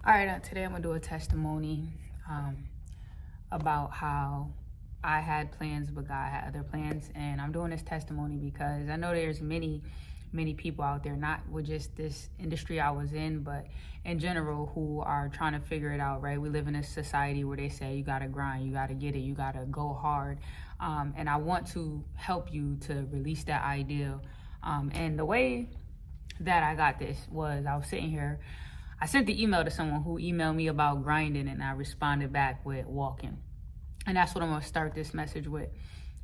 All right, today I'm gonna do a testimony about how I had plans, but God had other plans. And I'm doing this testimony because I know there's many people out there, not with just this industry I was in, but in general, who are trying to figure it out, right? We live in a society where they say you gotta grind, you gotta get it, you gotta go hard. And I want to help you to release that idea. And the way that I got this was I was sitting here. I sent the email to someone who emailed me about grinding, and I responded back with walking. And that's what I'm going to start this message with.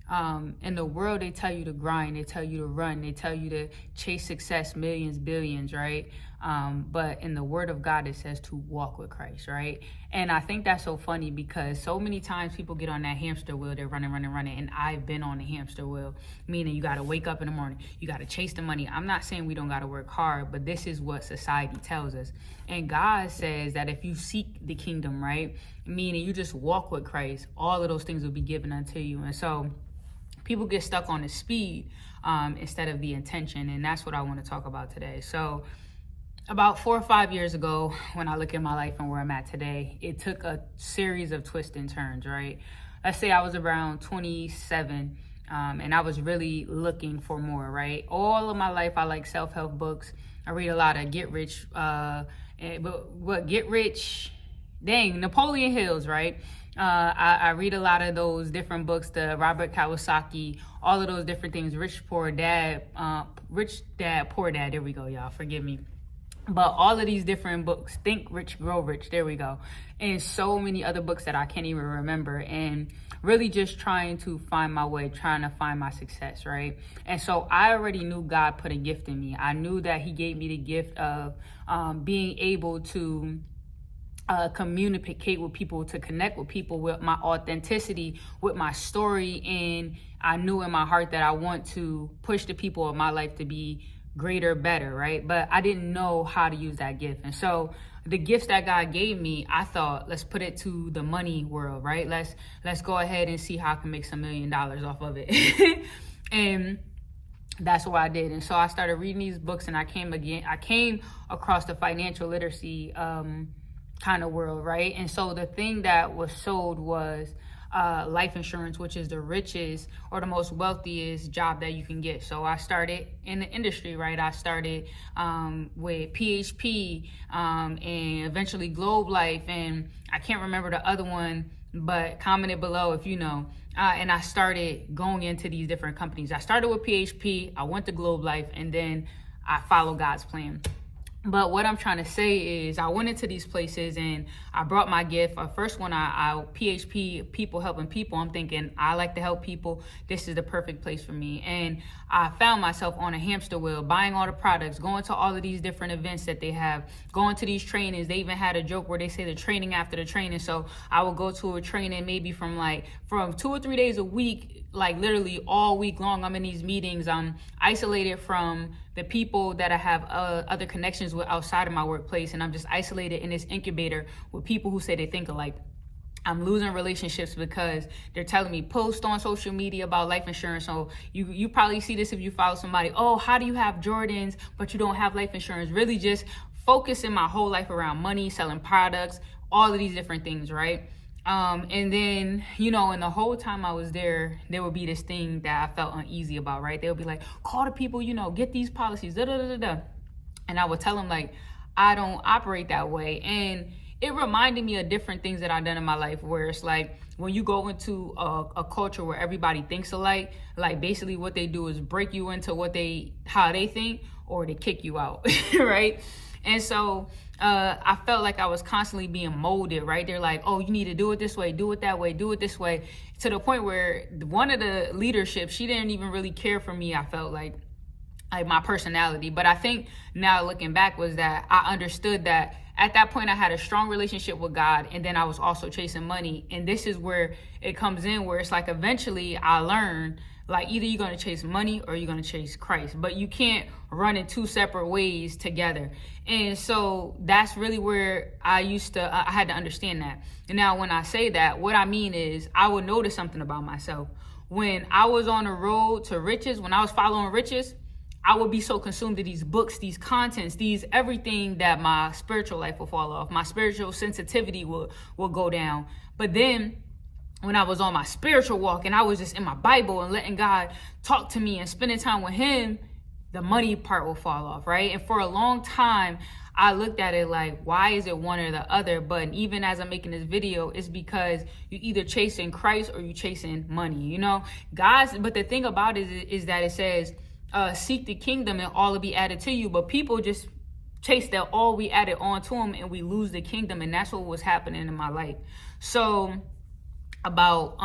In the world, they tell you to grind, they tell you to run, they tell you to chase success, millions, billions, right? But in the word of God, it says to walk with Christ, right? And I think that's so funny because so many times people get on that hamster wheel, they're running. And I've been on the hamster wheel, meaning you got to wake up in the morning, you got to chase the money. I'm not saying we don't got to work hard, but this is what society tells us. And God says that if you seek the kingdom, right? Meaning you just walk with Christ, all of those things will be given unto you. And so people get stuck on the speed instead of the intention. And that's what I want to talk about today. So about 4 or 5 years ago, when I look at my life and where I'm at today, it took a series of twists and turns, right? Let's say I was around 27 and I was really looking for more, right? All of my life, I like self-help books. I read a lot of Napoleon Hills, right? I read a lot of those different books, the Robert Kiyosaki, all of those different things, Rich Dad, Poor Dad. There we go, y'all. Forgive me. But all of these different books, Think Rich, Grow Rich, there we go. And so many other books that I can't even remember. And really just trying to find my way, trying to find my success, right? And so I already knew God put a gift in me. I knew that he gave me the gift of being able to communicate with people, to connect with people with my authenticity, with my story. And I knew in my heart that I want to push the people of my life to be greater, better, right? But I didn't know how to use that gift. And so the gifts that God gave me, I thought, let's put it to the money world, right? Let's go ahead and see how I can make some $1 million off of it. And that's what I did. And so I started reading these books, and I came across the financial literacy kind of world, right? And so the thing that was sold was life insurance, which is the richest or the most wealthiest job that you can get. So I started in the industry, right? I started with PHP and eventually Globe Life, and I can't remember the other one, but comment it below if you know. And I started going into these different companies. I started with PHP, I went to Globe Life, and then I followed God's plan. But what I'm trying to say is I went into these places and I brought my gift. First one, I PHP, people helping people. I'm thinking, I like to help people. This is the perfect place for me. And I found myself on a hamster wheel, buying all the products, going to all of these different events that they have, going to these trainings. They even had a joke where they say the training after the training. So I would go to a training maybe from 2 or 3 days a week, like literally all week long. I'm in these meetings. I'm isolated from the people that I have other connections with outside of my workplace, and I'm just isolated in this incubator with people who say they think alike. I'm losing relationships because they're telling me post on social media about life insurance. So you probably see this if you follow somebody. Oh, how do you have Jordans but you don't have life insurance? Really just focusing my whole life around money, selling products, all of these different things, right? And then, and the whole time I was there would be this thing that I felt uneasy about, right? They would be like, call the people, get these policies, da, da, da, da, da. And I would tell them, like, I don't operate that way. And it reminded me of different things that I've done in my life, where it's like, when you go into a culture where everybody thinks alike, like basically what they do is break you into how they think, or they kick you out, right? And so I felt like I was constantly being molded, right? They're like, oh, you need to do it this way, do it that way, do it this way, to the point where one of the leadership, she didn't even really care for me. I felt like my personality. But I think now looking back was that I understood that at that point I had a strong relationship with God, and then I was also chasing money. And this is where it comes in, where it's like eventually I learned, like, either you're going to chase money or you're going to chase Christ, but you can't run in two separate ways together. And so that's really where I had to understand that. And now when I say that, what I mean is I would notice something about myself. When I was on the road to riches, when I was following riches, I would be so consumed to these books, these contents, these everything, that my spiritual life will fall off. My spiritual sensitivity will go down. But then when I was on my spiritual walk and I was just in my Bible and letting God talk to me and spending time with him, the money part will fall off, right? And for a long time, I looked at it like, why is it one or the other? But even as I'm making this video, it's because you either chasing Christ or you chasing money, you know? But the thing about it is that it says, seek the kingdom and all will be added to you. But people just chase that all we added on to them and we lose the kingdom. And that's what was happening in my life. So about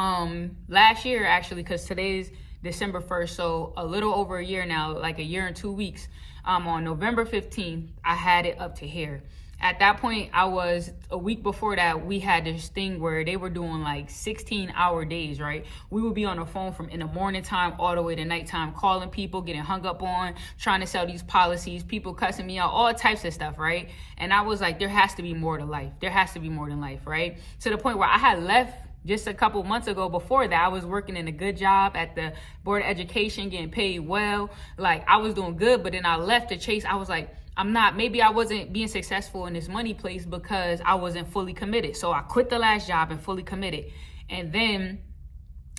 last year, actually, because today's December 1st, so a little over a year now, like a year and 2 weeks, on November 15th, I had it up to here. At that point, a week before that, we had this thing where they were doing like 16-hour days, right? We would be on the phone from in the morning time all the way to nighttime, calling people, getting hung up on, trying to sell these policies, people cussing me out, all types of stuff, right? And I was like, there has to be more to life. There has to be more than life, right? To the point where I had left just a couple months ago. Before that, I was working in a good job at the Board of Education, getting paid well. Like, I was doing good, but then I left to chase. I was like, maybe I wasn't being successful in this money place because I wasn't fully committed. So I quit the last job and fully committed. And then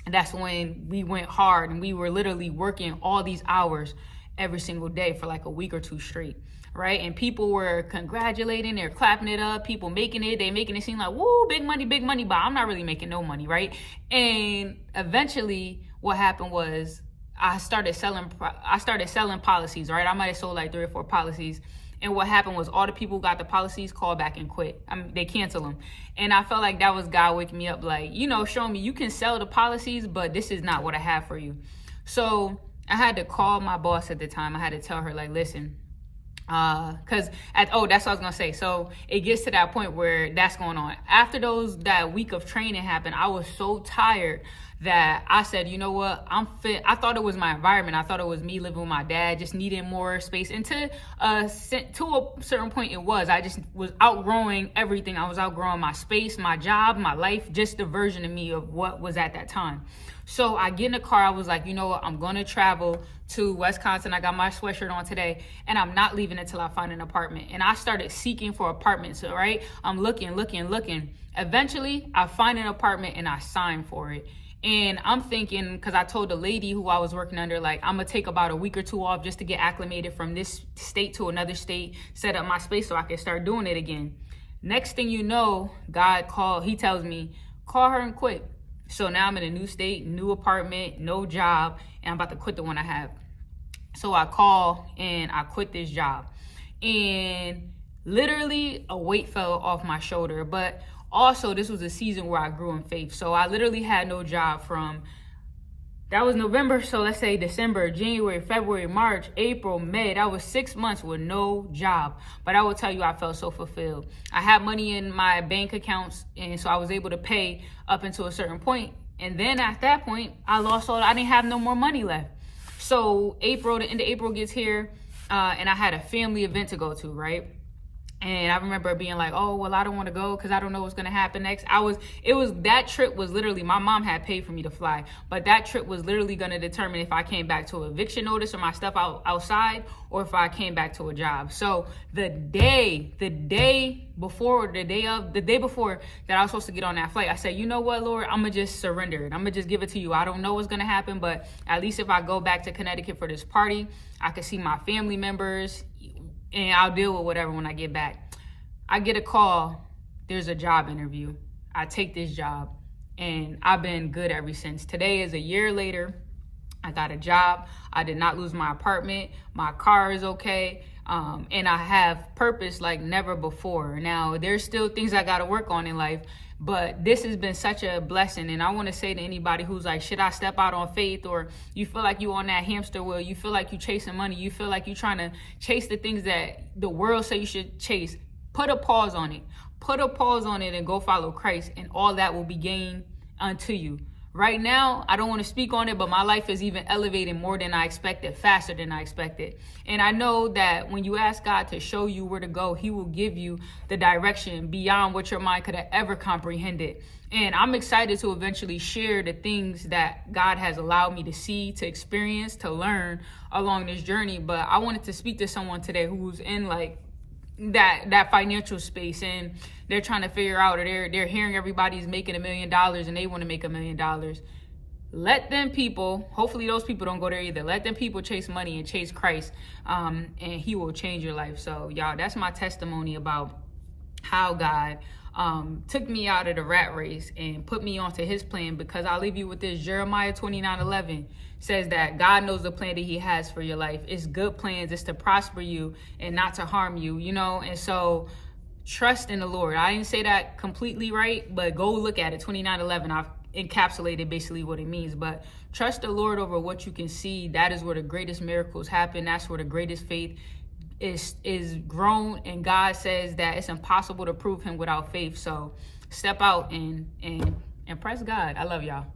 that's when we went hard and we were literally working all these hours every single day for like a week or two straight. Right? And people were congratulating, they're clapping it up, people making it seem like, woo, big money, but I'm not really making no money, right? And eventually what happened was I started selling policies, right? I might have sold like 3 or 4 policies. And what happened was all the people who got the policies called back and quit. They canceled them. And I felt like that was God waking me up, like, showing me you can sell the policies, but this is not what I have for you. So I had to call my boss at the time. I had to tell her, like, listen, that's what I was gonna say. So it gets to that point where that's going on. After that week of training happened, I was so tired that I said, you know what, I'm fit. I thought it was my environment. I thought it was me living with my dad, just needing more space. And to a certain point, it was. I just was outgrowing everything. I was outgrowing my space, my job, my life, just the version of me of what was at that time. So I get in the car. I was like, you know what, I'm gonna travel to Wisconsin. I got my sweatshirt on today, and I'm not leaving until I find an apartment. And I started seeking for apartments, right? I'm looking. Eventually, I find an apartment and I sign for it. And I'm thinking, because I told the lady who I was working under, like, I'm going to take about a week or 2 off just to get acclimated from this state to another state, set up my space so I can start doing it again. Next thing you know, he tells me, call her and quit. So now I'm in a new state, new apartment, no job, and I'm about to quit the one I have. So I call and I quit this job. And literally a weight fell off my shoulder. But also, this was a season where I grew in faith. So I literally had no job that was November. So let's say December, January, February, March, April, May. That was 6 months with no job. But I will tell you, I felt so fulfilled. I had money in my bank accounts, and so I was able to pay up until a certain point. And then at that point, I didn't have no more money left. So the end of April gets here, and I had a family event to go to, right? And I remember being like, oh, well, I don't want to go because I don't know what's going to happen next. That trip was literally, my mom had paid for me to fly, but that trip was literally going to determine if I came back to eviction notice or my stuff outside, or if I came back to a job. So the day before that I was supposed to get on that flight, I said, you know what, Lord, I'm going to just surrender it. I'm going to just give it to you. I don't know what's going to happen, but at least if I go back to Connecticut for this party, I can see my family members, and I'll deal with whatever when I get back. I get a call. There's a job interview. I take this job, and I've been good ever since. Today is a year later. I got a job. I did not lose my apartment. My car is okay. And I have purpose like never before. Now, there's still things I got to work on in life, but this has been such a blessing. And I want to say to anybody who's like, should I step out on faith? Or you feel like you on that hamster wheel, you feel like you chasing money, you feel like you trying to chase the things that the world say you should chase. Put a pause on it. Put a pause on it and go follow Christ, and all that will be gained unto you. Right now, I don't want to speak on it, but my life is even elevating more than I expected, faster than I expected. And I know that when you ask God to show you where to go, he will give you the direction beyond what your mind could have ever comprehended. And I'm excited to eventually share the things that God has allowed me to see, to experience, to learn along this journey. But I wanted to speak to someone today who's in like that financial space, and they're trying to figure out, or they're hearing everybody's making $1 million and they want to make $1 million. Let them people, hopefully those people don't go there either. Let them people chase money and chase Christ, and he will change your life. So y'all, that's my testimony about how God took me out of the rat race and put me onto his plan. Because I'll leave you with this. Jeremiah 29:11 says that God knows the plan that he has for your life. It's good plans. It's to prosper you and not to harm you, you know. And so trust in the Lord. I didn't say that completely right, but go look at it. 29:11, I've encapsulated basically what it means. But trust the Lord over what you can see. That is where the greatest miracles happen. That's where the greatest faith is grown. And God says that it's impossible to prove him without faith. So step out and impress God. I love y'all.